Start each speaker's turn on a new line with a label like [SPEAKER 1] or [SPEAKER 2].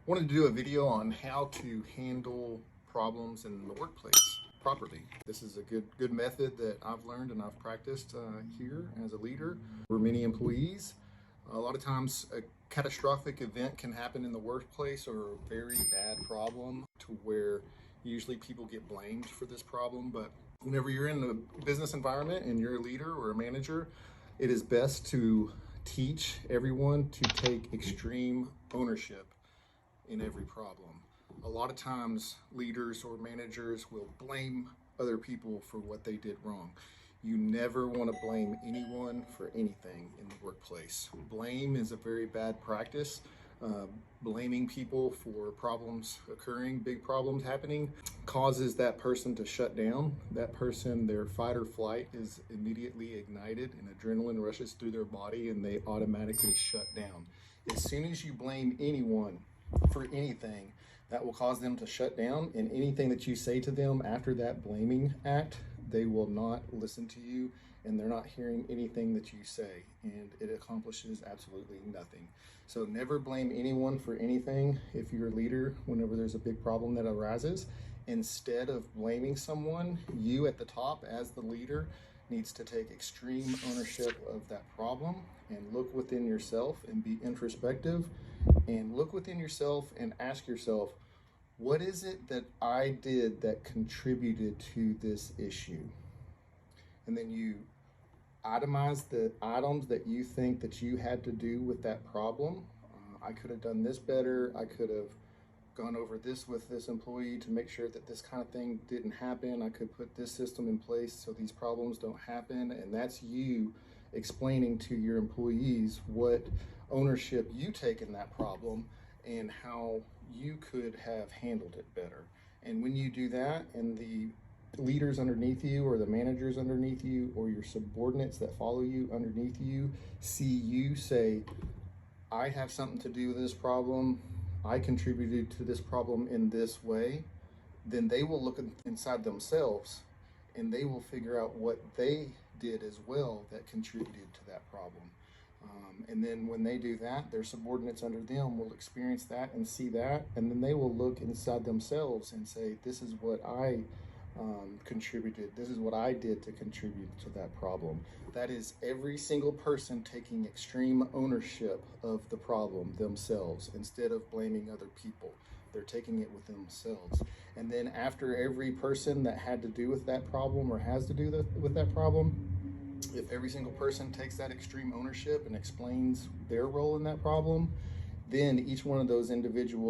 [SPEAKER 1] Wanted to do a video on how to handle problems in the workplace properly. This is a good method that I've learned and I've practiced here as a leader for many employees. A lot of times a catastrophic event can happen in the workplace, or a very bad problem to where usually people get blamed for this problem. But whenever you're in a business environment and you're a leader or a manager, it is best to teach everyone to take extreme ownership in every problem. A lot of times leaders or managers will blame other people for what they did wrong. You never want to blame anyone for anything in the workplace. Blame is a very bad practice. Blaming people for problems occurring, big problems happening, causes that person to shut down. That person, their fight or flight is immediately ignited and adrenaline rushes through their body and they automatically shut down. As soon as you blame anyone for anything, that will cause them to shut down, and anything that you say to them after that blaming act, they will not listen to you, and they're not hearing anything that you say, and it accomplishes absolutely nothing. So never blame anyone for anything. If you're a leader, whenever there's a big problem that arises, instead of blaming someone, you at the top as the leader needs to take extreme ownership of that problem and look within yourself and be introspective and look within yourself and ask yourself, what is it that I did that contributed to this issue? And then you itemize the items that you think that you had to do with that problem. I could have done this better. I could have gone over this with this employee to make sure that this kind of thing didn't happen. I could put this system in place so these problems don't happen. And that's you explaining to your employees what ownership you take in that problem and how you could have handled it better. And when you do that, and the leaders underneath you or the managers underneath you or your subordinates that follow you underneath you see you say, I have something to do with this problem, I contributed to this problem in this way, then they will look inside themselves and they will figure out what they did as well that contributed to that problem. And then when they do that, their subordinates under them will experience that and see that, and then they will look inside themselves and say, this is what I contributed, this is what I did to contribute to that problem. That is every single person taking extreme ownership of the problem themselves instead of blaming other people. They're taking it with themselves. And then after every person that had to do with that problem or has to do with that problem, if every single person takes that extreme ownership and explains their role in that problem, then each one of those individuals